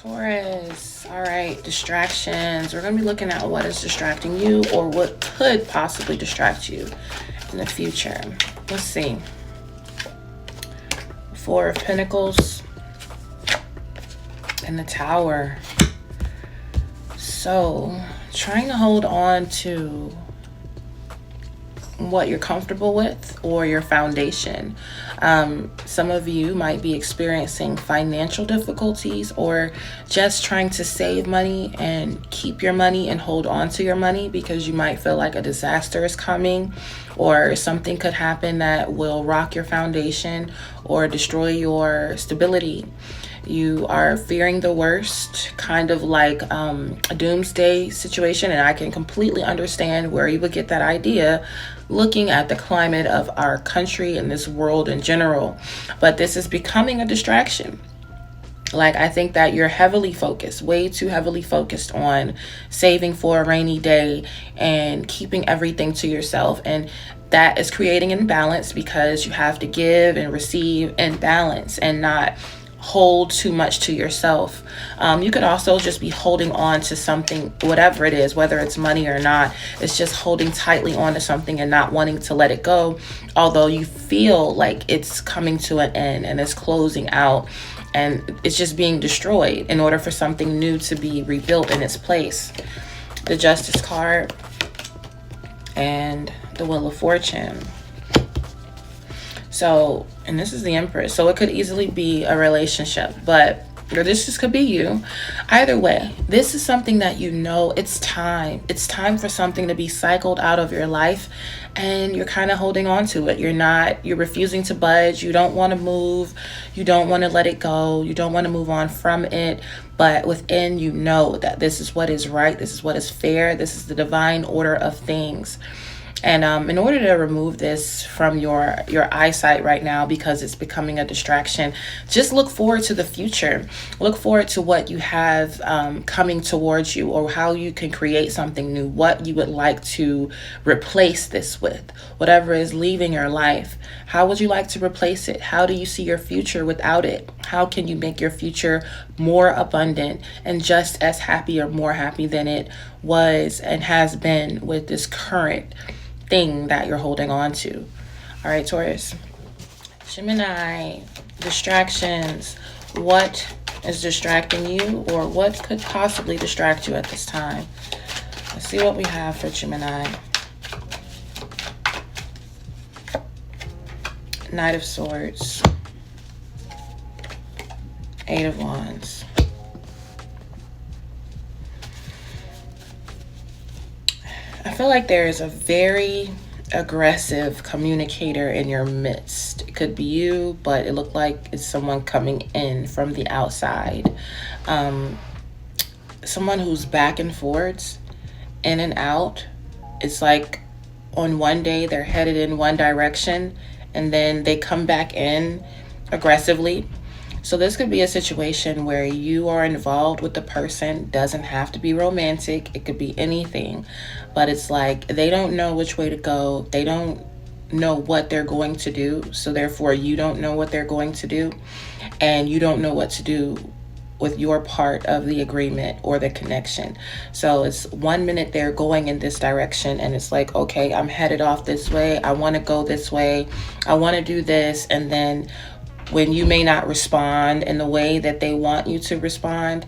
Taurus. All right, distractions. We're going to be looking at what is distracting you or what could possibly distract you in the future. Let's see. Four of Pentacles and the Tower. So, trying to hold on to what you're comfortable with or your foundation. Some of you might be experiencing financial difficulties or just trying to save money and keep your money and hold on to your money because you might feel like a disaster is coming or something could happen that will rock your foundation or destroy your stability. You are fearing the worst, kind of like a doomsday situation, and I can completely understand where you would get that idea looking at the climate of our country and this world in general. But this is becoming a distraction. Like, I think that you're heavily focused, way too heavily focused on saving for a rainy day and keeping everything to yourself. And that is creating imbalance because you have to give and receive in balance and not hold too much to yourself. You could also just be holding on to something, whatever it is, whether it's money or not. It's just holding tightly on to something and not wanting to let it go, although you feel like it's coming to an end and it's closing out and it's just being destroyed in order for something new to be rebuilt in its place. The Justice card and the Wheel of Fortune. So, and this is the Empress. So it could easily be a relationship, but or this just could be you. Either way, this is something that you know it's time. It's time for something to be cycled out of your life and you're kind of holding on to it. You're refusing to budge. You don't want to move. You don't want to let it go. You don't want to move on from it. But within you know that this is what is right. This is what is fair. This is the divine order of things. And in order to remove this from your eyesight right now, because it's becoming a distraction, just look forward to the future. Look forward to what you have coming towards you, or how you can create something new, what you would like to replace this with, whatever is leaving your life. How would you like to replace it? How do you see your future without it? How can you make your future more abundant and just as happy or more happy than it was and has been with this current thing that you're holding on to? All right, Taurus. Gemini, distractions. What is distracting you, or what could possibly distract you at this time? Let's see what we have for Gemini. Knight of Swords. Eight of Wands. I feel like there is a very aggressive communicator in your midst. It could be you, but it looked like it's someone coming in from the outside. Someone who's back and forwards, in and out. It's like on one day they're headed in one direction and then they come back in aggressively. So this could be a situation where you are involved with the person. Doesn't have to be romantic. It could be anything. But it's like they don't know which way to go. They don't know what they're going to do. So therefore, you don't know what they're going to do. And you don't know what to do with your part of the agreement or the connection. So it's 1 minute they're going in this direction and it's like, okay, I'm headed off this way. I want to go this way. I want to do this. And then when you may not respond in the way that they want you to respond,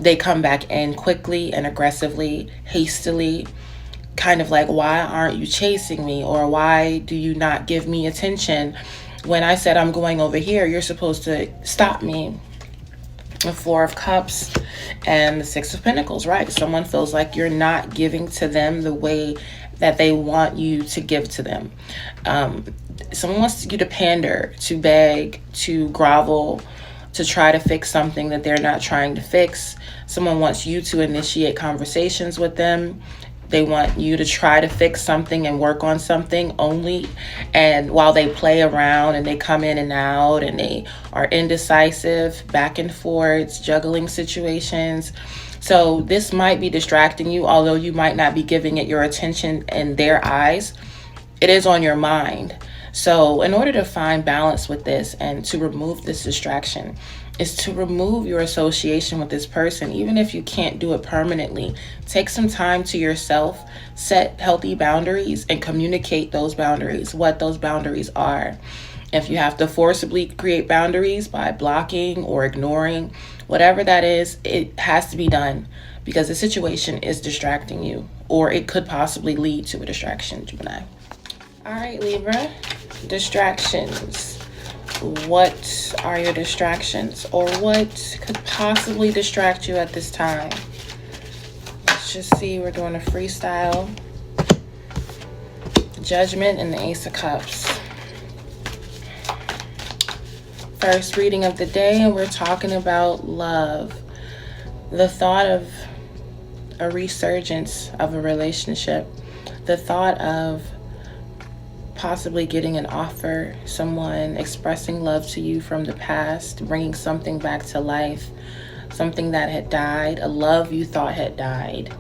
they come back in quickly and aggressively, hastily, kind of like, why aren't you chasing me? Or why do you not give me attention? When I said I'm going over here, you're supposed to stop me. The Four of Cups and the Six of Pentacles, right? Someone feels like you're not giving to them the way that they want you to give to them. Someone wants you to pander, to beg, to grovel, to try to fix something that they're not trying to fix. Someone wants you to initiate conversations with them. They want you to try to fix something and work on something only. And while they play around and they come in and out and they are indecisive, back and forth, juggling situations. So this might be distracting you, although you might not be giving it your attention in their eyes. It is on your mind. So in order to find balance with this and to remove this distraction, is to remove your association with this person, even if you can't do it permanently. Take some time to yourself, set healthy boundaries, and communicate those boundaries, what those boundaries are. If you have to forcibly create boundaries by blocking or ignoring, whatever that is, it has to be done because the situation is distracting you, or it could possibly lead to a distraction, Gemini. All right, Libra, distractions. What are your distractions, or what could possibly distract you at this time? Let's just see. We're doing a freestyle. Judgment and the Ace of Cups. First reading of the day, and we're talking about love. The thought of a resurgence of a relationship. The thought of possibly getting an offer, someone expressing love to you from the past, bringing something back to life, something that had died, a love you thought had died.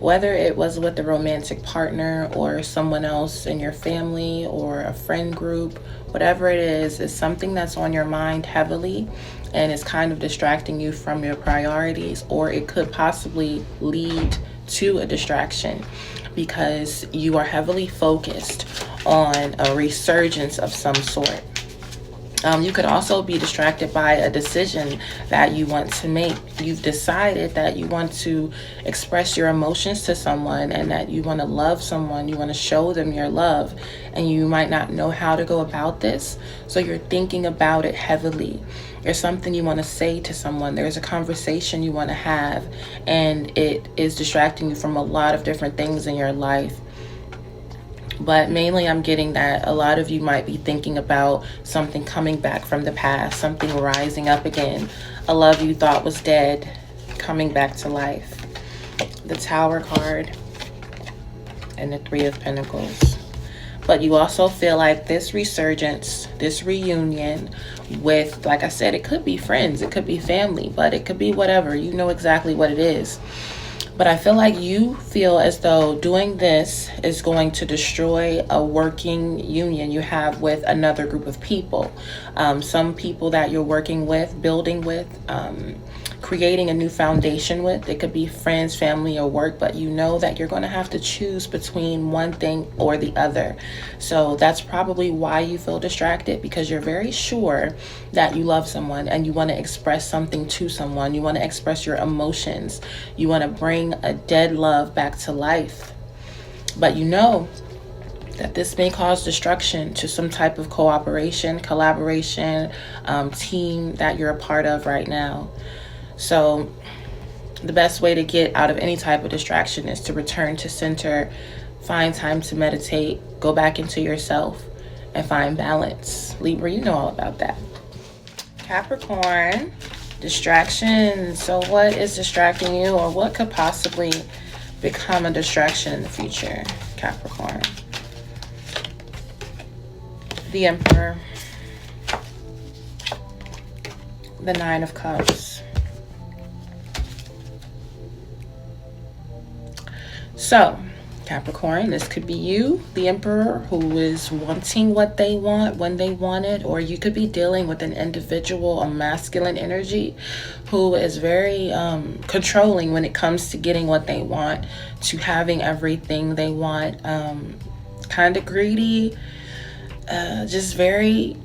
Whether it was with a romantic partner or someone else in your family or a friend group, whatever it is something that's on your mind heavily and is kind of distracting you from your priorities, or it could possibly lead to a distraction because you are heavily focused on a resurgence of some sort. You could also be distracted by a decision that you want to make. You've decided that you want to express your emotions to someone and that you want to love someone. You want to show them your love, and you might not know how to go about this. So you're thinking about it heavily. There's something you want to say to someone. There's a conversation you want to have, and it is distracting you from a lot of different things in your life. But mainly I'm getting that a lot of you might be thinking about something coming back from the past, something rising up again, a love you thought was dead, coming back to life. The Tower card and the Three of Pentacles. But you also feel like this resurgence, this reunion with, like I said, it could be friends, it could be family, but it could be whatever. You know exactly what it is. But I feel like you feel as though doing this is going to destroy a working union you have with another group of people. Some people that you're working with, building with, creating a new foundation with. It could be friends, family, or work, but you know that you're going to have to choose between one thing or the other. So that's probably why you feel distracted, because you're very sure that you love someone and you want to express something to someone. You want to express your emotions. You want to bring a dead love back to life. But you know that this may cause destruction to some type of cooperation, collaboration, team that you're a part of right now. So the best way to get out of any type of distraction is to return to center, find time to meditate, go back into yourself, and find balance. Libra, you know all about that. Capricorn, distractions. So what is distracting you, or what could possibly become a distraction in the future, Capricorn? The Emperor, the Nine of Cups. So, Capricorn, this could be you, the Emperor, who is wanting what they want when they want it, or you could be dealing with an individual, a masculine energy, who is very controlling when it comes to getting what they want, to having everything they want, kind of greedy, just very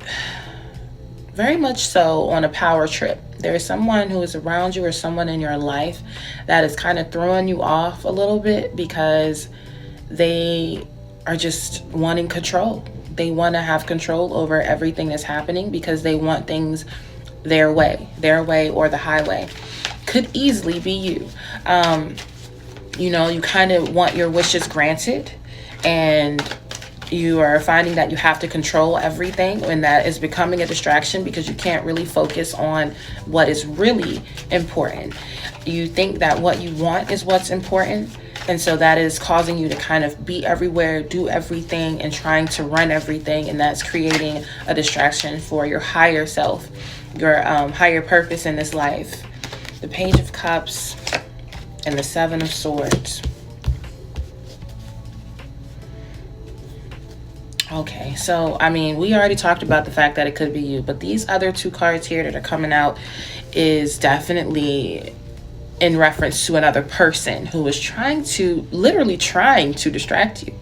much so on a power trip. There is someone who is around you or someone in your life that is kind of throwing you off a little bit because they are just wanting control. They want to have control over everything that's happening because they want things their way or the highway. Could easily be you. You know, you kind of want your wishes granted, and you are finding that you have to control everything, and that is becoming a distraction because you can't really focus on what is really important. You think that what you want is what's important, and so that is causing you to kind of be everywhere, do everything, and trying to run everything, and that's creating a distraction for your higher self, your higher purpose in this life. The Page of Cups and the Seven of Swords. Okay, so I mean, we already talked about the fact that it could be you, but these other two cards here that are coming out is definitely in reference to another person who is literally trying to distract you.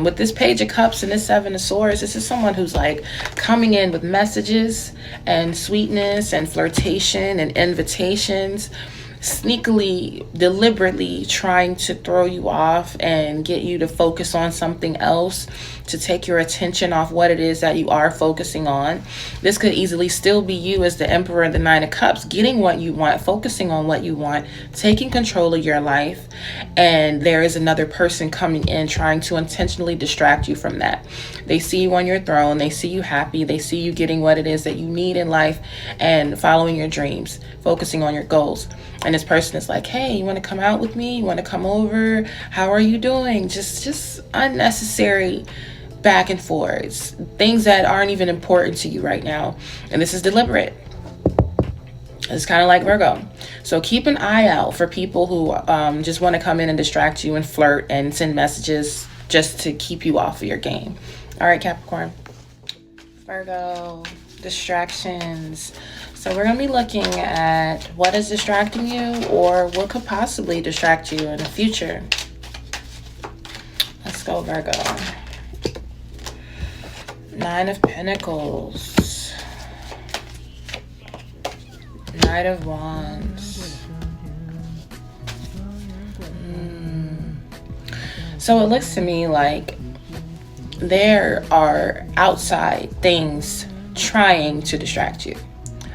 With this Page of Cups and this Seven of Swords, this is someone who's like coming in with messages and sweetness and flirtation and invitations, sneakily, deliberately trying to throw you off and get you to focus on something else, to take your attention off what it is that you are focusing on. This could easily still be you as the Emperor and the Nine of Cups, getting what you want, focusing on what you want, taking control of your life, and there is another person coming in trying to intentionally distract you from that. They see you on your throne, they see you happy, they see you getting what it is that you need in life and following your dreams, focusing on your goals. And this person is like, hey, you want to come out with me? You want to come over? How are you doing? Just unnecessary back and forths, things that aren't even important to you right now. And this is deliberate. It's kind of like Virgo. So keep an eye out for people who just want to come in and distract you and flirt and send messages just to keep you off of your game. All right, Capricorn. Virgo, distractions. So we're going to be looking at what is distracting you or what could possibly distract you in the future. Let's go, Virgo. Nine of Pentacles. Knight of Wands. So it looks to me like there are outside things trying to distract you.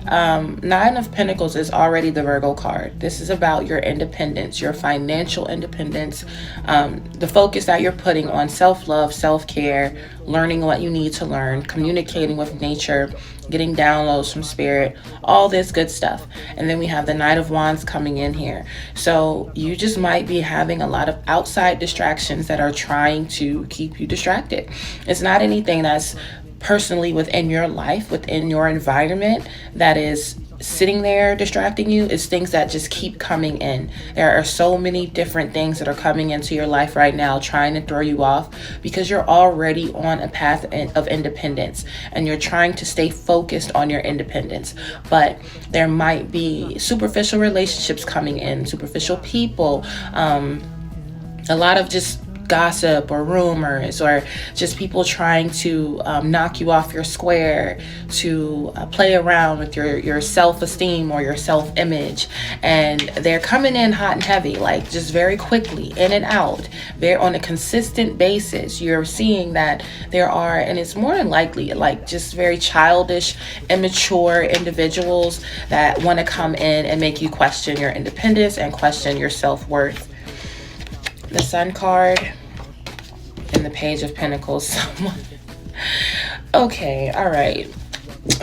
Nine of Pentacles is already the Virgo card. This is about your independence, your financial independence, the focus that you're putting on self-love, self-care, learning what you need to learn, communicating with nature, getting downloads from spirit, all this good stuff. And then we have the Knight of Wands coming in here. So you just might be having a lot of outside distractions that are trying to keep you distracted. It's not anything that's personally within your life, within your environment, that is sitting there distracting you. Is things that just keep coming in. There are so many different things that are coming into your life right now trying to throw you off because you're already on a path of independence and you're trying to stay focused on your independence. But there might be superficial relationships coming in, superficial people, a lot of just gossip or rumors, or just people trying to knock you off your square, to play around with your self-esteem or your self-image. And they're coming in hot and heavy, like just very quickly, in and out. They're on a consistent basis. You're seeing that there are, and it's more than likely like just very childish, immature individuals that want to come in and make you question your independence and question your self-worth. The Sun card and the Page of Pentacles. Okay, all right.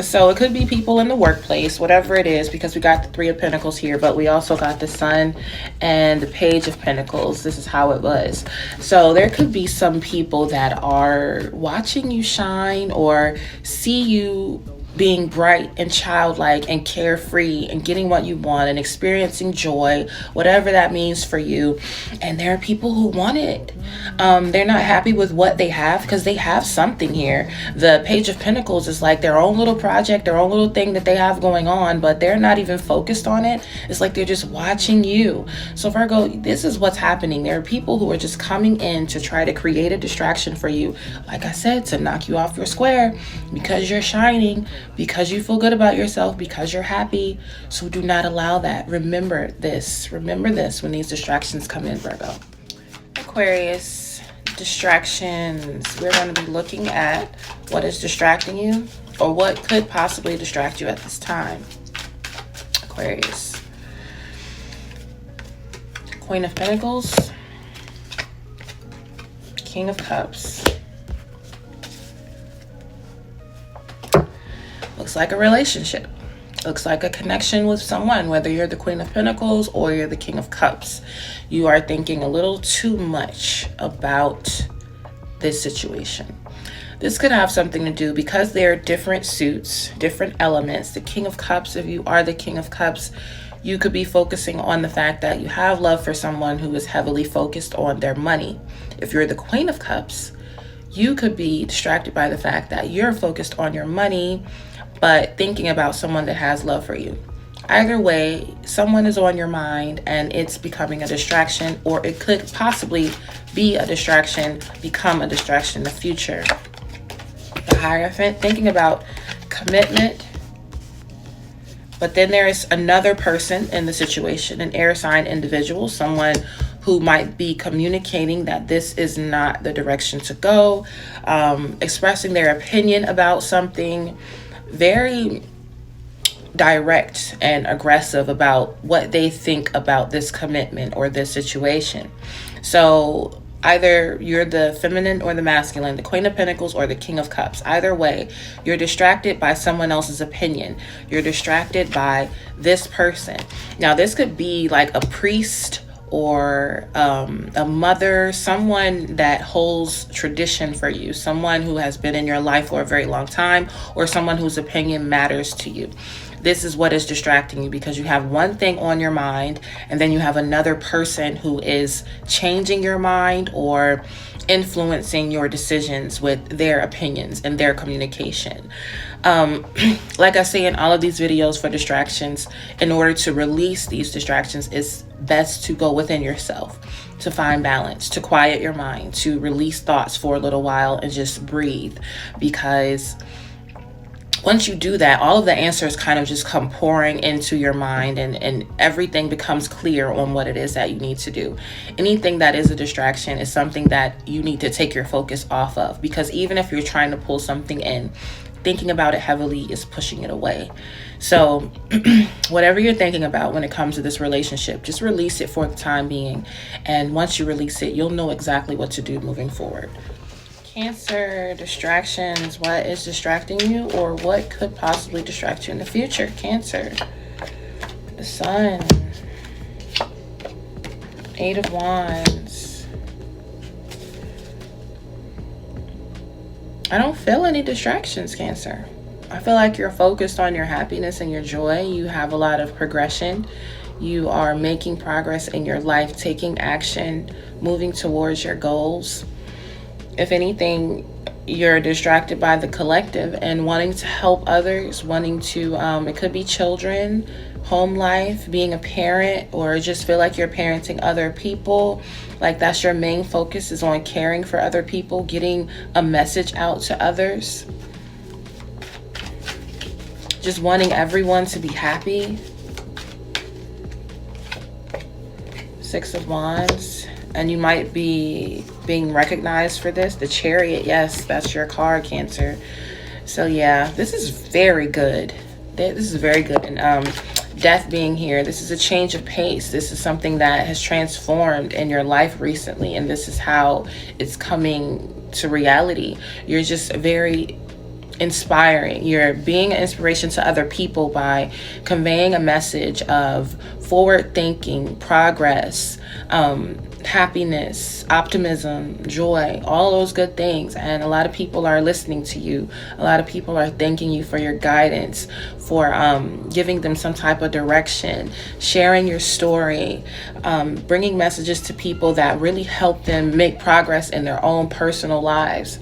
So it could be people in the workplace, whatever it is, because we got the Three of Pentacles here, but we also got the Sun and the Page of Pentacles. This is how it was. So there could be some people that are watching you shine or see you being bright and childlike and carefree and getting what you want and experiencing joy, whatever that means for you. And there are people who want it. They're not happy with what they have because they have something here. The Page of Pentacles is like their own little project, their own little thing that they have going on, but they're not even focused on it. It's like they're just watching you. So Virgo, this is what's happening. There are people who are just coming in to try to create a distraction for you. Like I said, to knock you off your square because you're shining, because you feel good about yourself, because you're happy. So do not allow that. Remember this. Remember this when these distractions come in, Virgo. Aquarius, distractions. We're going to be looking at what is distracting you or what could possibly distract you at this time. Aquarius. Queen of Pentacles. King of Cups. Looks like a relationship. Looks like a connection with someone, whether you're the Queen of Pentacles or you're the King of Cups. You are thinking a little too much about this situation. This could have something to do because there are different suits, different elements. The King of Cups, if you are the King of Cups, you could be focusing on the fact that you have love for someone who is heavily focused on their money. If you're the Queen of Cups, You could be distracted by the fact that you're focused on your money, but thinking about someone that has love for you. Either way, someone is on your mind and it's becoming a distraction, or it could possibly be a distraction, become a distraction in the future. The Hierophant, thinking about commitment. But then there is another person in the situation, an air sign individual, someone who might be communicating that this is not the direction to go, expressing their opinion about something, very direct and aggressive about what they think about this commitment or this situation. So either you're the feminine or the masculine, the Queen of Pentacles or the King of Cups. Either way, you're distracted by someone else's opinion. You're distracted by this person. Now, this could be like a priest or a mother, someone that holds tradition for you, someone who has been in your life for a very long time, or someone whose opinion matters to you. This is what is distracting you, because you have one thing on your mind and then you have another person who is changing your mind or influencing your decisions with their opinions and their communication. Like I say in all of these videos for distractions, in order to release these distractions, it's best to go within yourself, to find balance, to quiet your mind, to release thoughts for a little while and just breathe. Because once you do that, all of the answers kind of just come pouring into your mind, and everything becomes clear on what it is that you need to do. Anything that is a distraction is something that you need to take your focus off of, because even if you're trying to pull something in, thinking about it heavily is pushing it away. So whatever you're thinking about when it comes to this relationship, just release it for the time being. And once you release it, you'll know exactly what to do moving forward. Cancer, distractions. What is distracting you, or what could possibly distract you in the future? Cancer, the Sun, Eight of Wands. I don't feel any distractions, Cancer. I feel like you're focused on your happiness and your joy. You have a lot of progression. You are making progress in your life, taking action, moving towards your goals. If anything, you're distracted by the collective and wanting to help others, wanting to, it could be children, home life, being a parent, or just feel like you're parenting other people. Like that's your main focus, is on caring for other people, getting a message out to others. Just wanting everyone to be happy. Six of Wands. And you might be being recognized for this. The Chariot, yes, that's your card, Cancer. So yeah, this is very good. This is very good. And Death being here, this is a change of pace. This is something that has transformed in your life recently, and this is how it's coming to reality. You're just very inspiring. You're being an inspiration to other people by conveying a message of forward thinking, progress, happiness, optimism, joy, all those good things. And a lot of people are listening to you. A lot of people are thanking you for your guidance, for giving them some type of direction, sharing your story, bringing messages to people that really help them make progress in their own personal lives.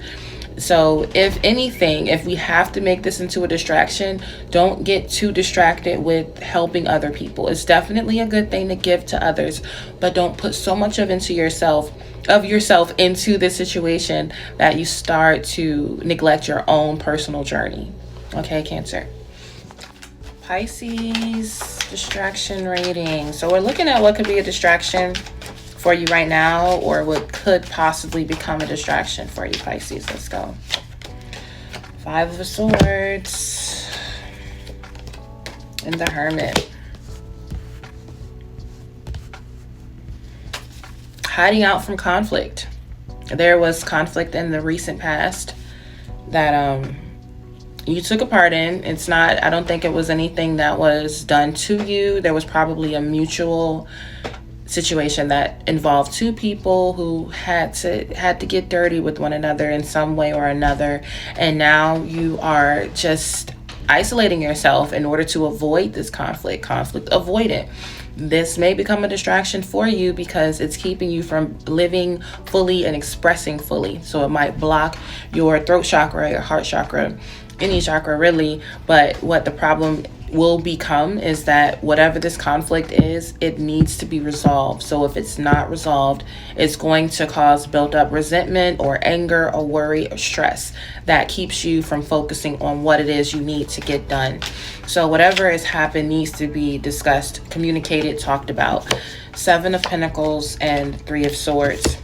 So if anything, if we have to make this into a distraction, don't get too distracted with helping other people. It's definitely a good thing to give to others, but don't put so much of yourself into this situation that you start to neglect your own personal journey. Okay, Cancer. Pisces, distraction rating. So we're looking at what could be a distraction for you right now, or what could possibly become a distraction for you, Pisces. Let's go. Five of Swords and the Hermit. Hiding out from conflict. There was conflict in the recent past that you took a part in. It's not, I don't think it was anything that was done to you. There was probably a mutual situation that involved two people who had to get dirty with one another in some way or another, and now you are just isolating yourself in order to avoid this conflict avoidant. This may become a distraction for you because it's keeping you from living fully and expressing fully. So it might block your throat chakra, your heart chakra, any chakra really. But what the problem will become is that whatever this conflict is, it needs to be resolved. So if it's not resolved, it's going to cause built up resentment or anger or worry or stress that keeps you from focusing on what it is you need to get done. So whatever has happened needs to be discussed, communicated, talked about. 7 of Pentacles and 3 of Swords.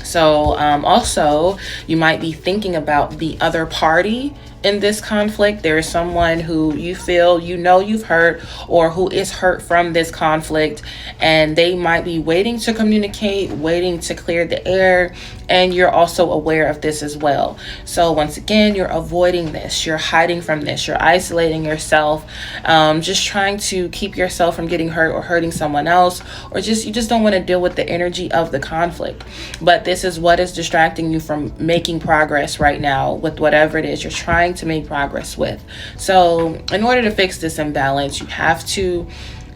So also, you might be thinking about the other party in this conflict. There is someone who you feel you've hurt, or who is hurt from this conflict, and they might be waiting to communicate, waiting to clear the air, and you're also aware of this as well. So once again, you're avoiding this, you're hiding from this, you're isolating yourself, just trying to keep yourself from getting hurt or hurting someone else, or you just don't want to deal with the energy of the conflict. But this is what is distracting you from making progress right now with whatever it is you're trying to make progress with. So in order to fix this imbalance, you have to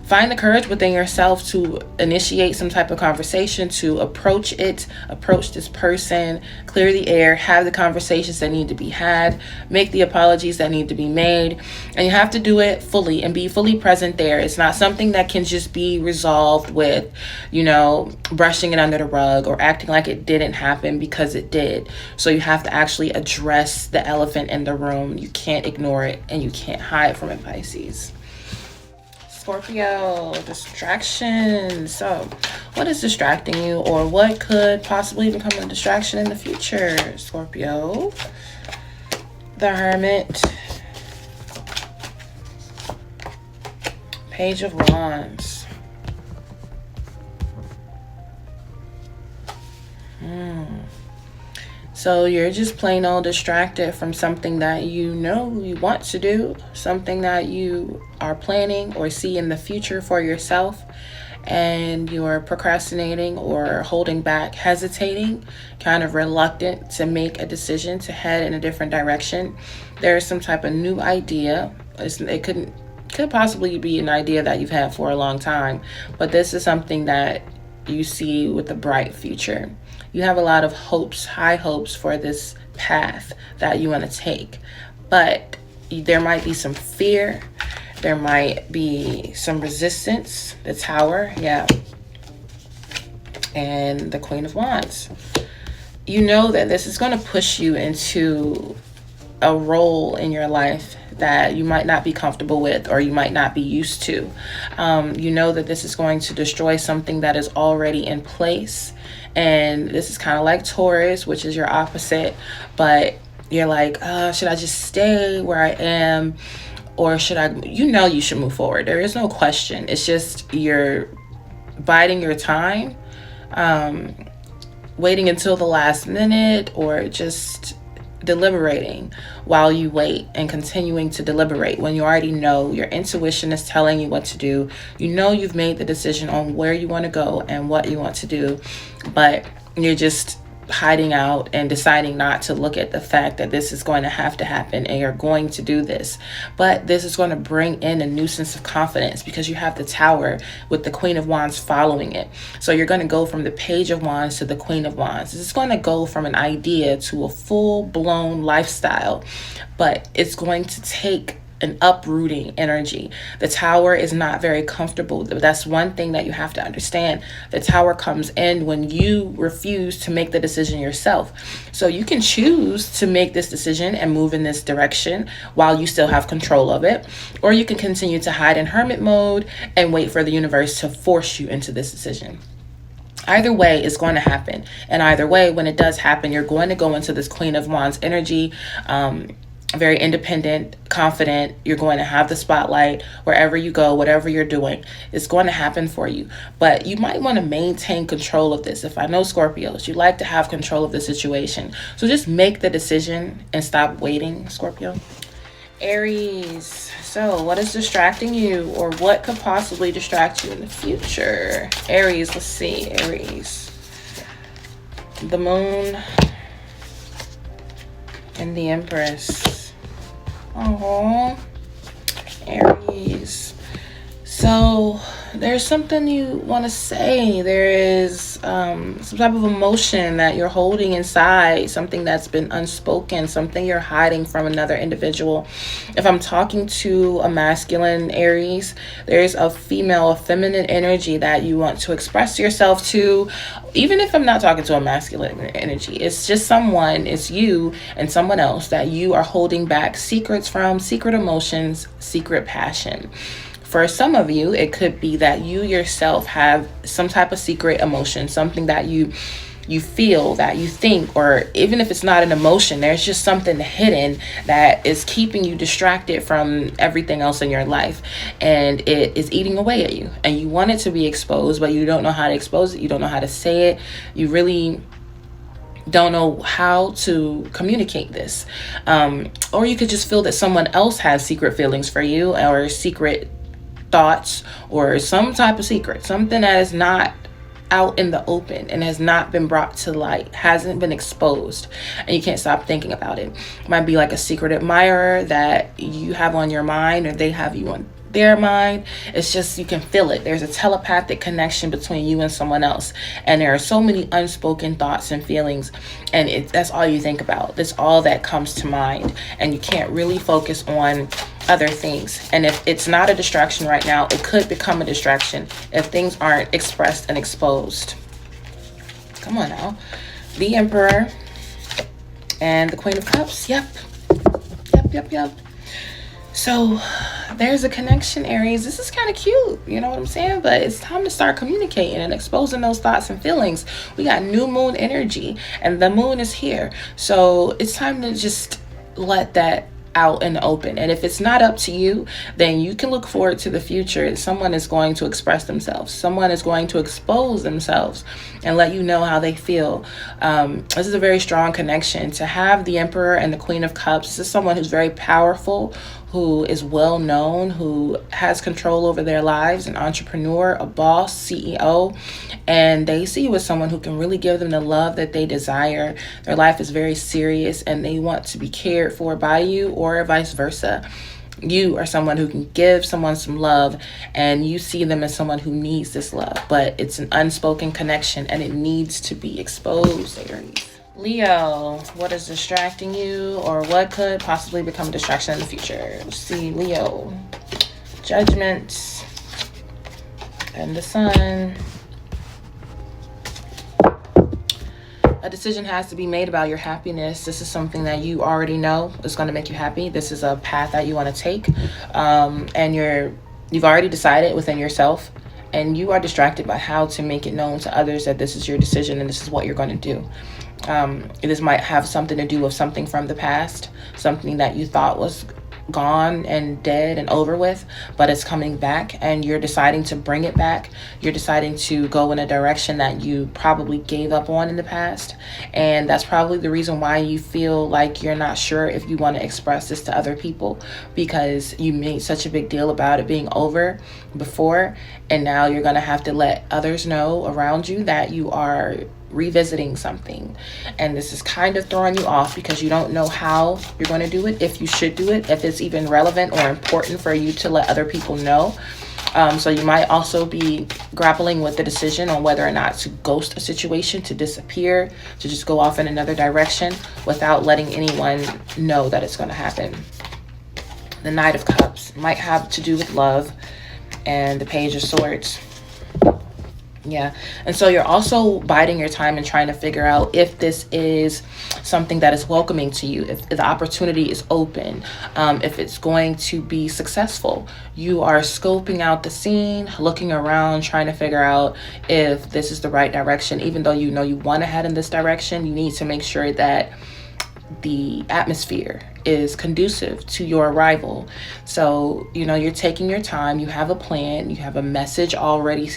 find the courage within yourself to initiate some type of conversation, to approach this person, clear the air, have the conversations that need to be had, make the apologies that need to be made. And you have to do it fully and be fully present there. It's not something that can just be resolved with, brushing it under the rug or acting like it didn't happen, because it did. So you have to actually address the elephant in the room. You can't ignore it and you can't hide from it, Pisces. Scorpio, distraction. So what is distracting you, or what could possibly become a distraction in the future, Scorpio? The Hermit, Page of Wands. So you're just plain old distracted from something that you want to do, something that you are planning or see in the future for yourself, and you're procrastinating or holding back, hesitating, kind of reluctant to make a decision to head in a different direction. There's some type of new idea. It could possibly be an idea that you've had for a long time, but this is something that you see with a bright future. You have a lot of hopes, high hopes for this path that you want to take, but there might be some fear. There might be some resistance. The Tower, yeah. And the Queen of Wands. You know that this is going to push you into a role in your life that you might not be comfortable with, or you might not be used to. You know that this is going to destroy something that is already in place. And this is kind of like Taurus, which is your opposite, but you're like, should I just stay where I am, or should I, you should move forward. There is no question. It's just you're biding your time, waiting until the last minute, or just deliberating while you wait and continuing to deliberate when you already know your intuition is telling you what to do. You've made the decision on where you want to go and what you want to do, but you're just hiding out and deciding not to look at the fact that this is going to have to happen and you're going to do this. But this is going to bring in a new sense of confidence because you have the Tower with the Queen of Wands following it. So you're going to go from the Page of Wands to the Queen of Wands. This is going to go from an idea to a full-blown lifestyle, but it's going to take an uprooting energy. The Tower is not very comfortable. That's one thing that you have to understand. The Tower comes in when you refuse to make the decision yourself. So you can choose to make this decision and move in this direction while you still have control of it, or you can continue to hide in hermit mode and wait for the universe to force you into this decision. Either way, it's going to happen. And either way, when it does happen, you're going to go into this Queen of Wands energy, very independent, confident. You're going to have the spotlight wherever you go, whatever you're doing. It's going to happen for you. But you might want to maintain control of this. If I know Scorpios, you like to have control of the situation. So just make the decision and stop waiting, Scorpio. Aries. So what is distracting you, or what could possibly distract you in the future? Aries, let's see. Aries. The Moon and the Empress. Oh, Aries. So there's something you want to say. There is some type of emotion that you're holding inside, something that's been unspoken, something you're hiding from another individual. If I'm talking to a masculine Aries, there's a female, a feminine energy that you want to express yourself to. Even if I'm not talking to a masculine energy, it's just someone, it's you and someone else that you are holding back secrets from, secret emotions, secret passion. For some of you, it could be that you yourself have some type of secret emotion, something that you feel, that you think, or even if it's not an emotion, there's just something hidden that is keeping you distracted from everything else in your life, and it is eating away at you, and you want it to be exposed, but you don't know how to expose it, you don't know how to say it, you really don't know how to communicate this, or you could just feel that someone else has secret feelings for you, or secret thoughts, or some type of secret, something that is not out in the open and has not been brought to light, hasn't been exposed, and you can't stop thinking about it. It might be like a secret admirer that you have on your mind, or they have you on their mind. It's just, you can feel it. There's a telepathic connection between you and someone else, and there are so many unspoken thoughts and feelings, and that's all you think about. That's all that comes to mind, and you can't really focus on other things. And if it's not a distraction right now, it could become a distraction if things aren't expressed and exposed. Come on now. The Emperor and the Queen of Cups. Yep. So there's a connection, Aries. This is kind of cute, you know what I'm saying? But it's time to start communicating and exposing those thoughts and feelings. We got new moon energy, and the moon is here. So it's time to just let that out in the open. And if it's not up to you, then you can look forward to the future. Someone is going to express themselves. Someone is going to expose themselves and let you know how they feel. This is a very strong connection. To have the Emperor and the Queen of Cups, this is someone who's very powerful, who is well known, who has control over their lives, an entrepreneur, a boss, CEO, and they see you as someone who can really give them the love that they desire. Their life is very serious and they want to be cared for by you, or vice versa. You are someone who can give someone some love, and you see them as someone who needs this love, but it's an unspoken connection and it needs to be exposed, Aries. Leo, what is distracting you, or what could possibly become a distraction in the future? Let's see, Leo. Judgment and the Sun. A decision has to be made about your happiness. This is something that you already know is going to make you happy. This is a path that you want to take, and you've already decided within yourself, and you are distracted by how to make it known to others that this is your decision and this is what you're going to do. This might have something to do with something from the past, something that you thought was gone and dead and over with, but it's coming back, and you're deciding to bring it back. You're deciding to go in a direction that you probably gave up on in the past, and that's probably the reason why you feel like you're not sure if you want to express this to other people, because you made such a big deal about it being over before, and now you're going to have to let others know around you that you are revisiting something, and this is kind of throwing you off because you don't know how you're going to do it, if you should do it, if it's even relevant or important for you to let other people know. So you might also be grappling with the decision on whether or not to ghost a situation, to disappear, to just go off in another direction without letting anyone know that it's going to happen. The Knight of Cups might have to do with love, and the Page of Swords. Yeah. And so you're also biding your time and trying to figure out if this is something that is welcoming to you, if the opportunity is open, if it's going to be successful. You are scoping out the scene, looking around, trying to figure out if this is the right direction. Even though you know you want to head in this direction, you need to make sure that the atmosphere is conducive to your arrival. So, you know, you're taking your time, you have a plan, you have a message already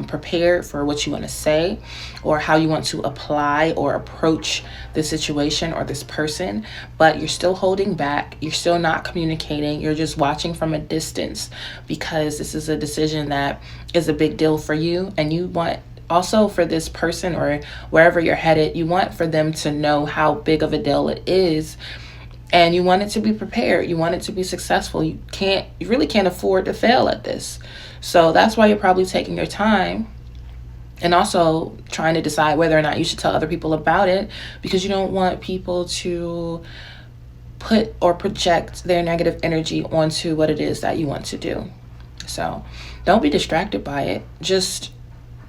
prepared for what you want to say, or how you want to apply or approach the situation or this person, but you're still holding back, you're still not communicating, you're just watching from a distance, because this is a decision that is a big deal for you, and you want also for this person or wherever you're headed, you want for them to know how big of a deal it is, and you want it to be prepared. You want it to be successful. You really can't afford to fail at this. So that's why you're probably taking your time and also trying to decide whether or not you should tell other people about it, because you don't want people to put or project their negative energy onto what it is that you want to do. So don't be distracted by it. Just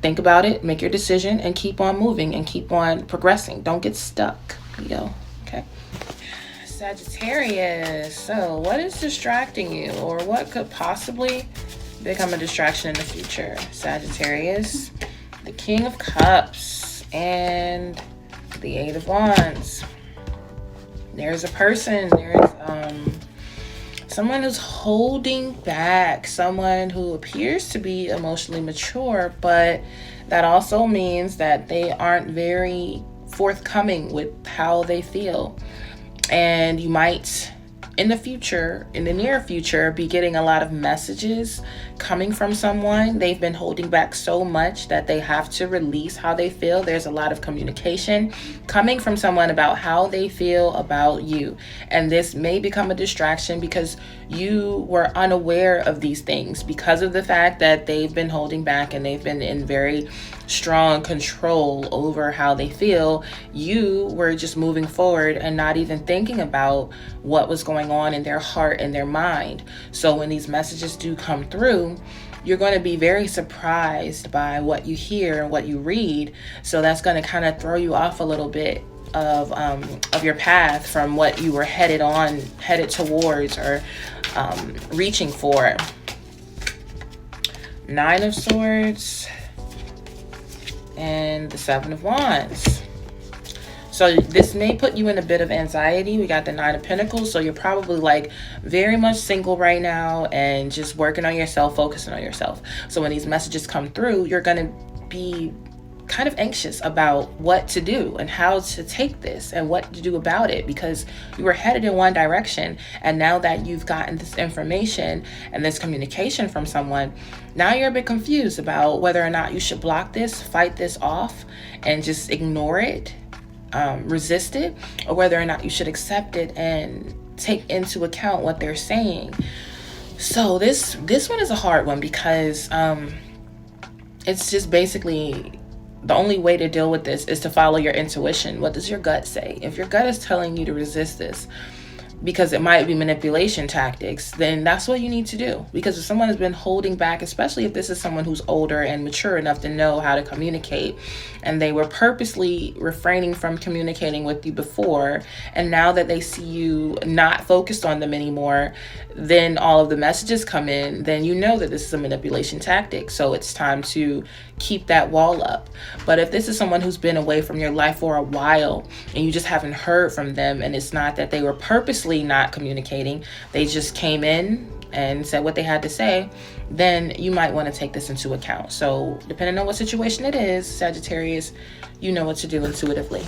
think about it, make your decision, and keep on moving and keep on progressing. Don't get stuck, Leo. Okay. Sagittarius. So what is distracting you, or what could possibly become a distraction in the future? Sagittarius, the King of Cups and the Eight of Wands. There's a person, there's someone who's holding back, someone who appears to be emotionally mature, but that also means that they aren't very forthcoming with how they feel. And you might, in the near future, be getting a lot of messages coming from someone. They've been holding back so much that they have to release how they feel. There's a lot of communication coming from someone about how they feel about you. And this may become a distraction because you were unaware of these things, because of the fact that they've been holding back and they've been in very strong control over how they feel. You were just moving forward and not even thinking about what was going on in their heart and their mind. So when these messages do come through, you're going to be very surprised by what you hear and what you read. So that's going to kind of throw you off a little bit of your path from what you were headed towards, or reaching for. Nine of Swords and the Seven of Wands. So this may put you in a bit of anxiety. We got the Nine of Pentacles. So you're probably like very much single right now and just working on yourself, focusing on yourself. So when these messages come through, you're going to be kind of anxious about what to do and how to take this and what to do about it, because you were headed in one direction, and now that you've gotten this information and this communication from someone, now you're a bit confused about whether or not you should block this, fight this off, and just ignore it, resist it, or whether or not you should accept it and take into account what they're saying. So this one is a hard one, because it's just basically the only way to deal with this is to follow your intuition. What does your gut say? If your gut is telling you to resist this because it might be manipulation tactics, then that's what you need to do. Because if someone has been holding back, especially if this is someone who's older and mature enough to know how to communicate, and they were purposely refraining from communicating with you before, and now that they see you not focused on them anymore, then all of the messages come in, then you know that this is a manipulation tactic. So it's time to keep that wall up. But if this is someone who's been away from your life for a while and you just haven't heard from them, and it's not that they were purposely not communicating, they just came in and said what they had to say, then you might want to take this into account. So depending on what situation it is, Sagittarius, you know what to do intuitively.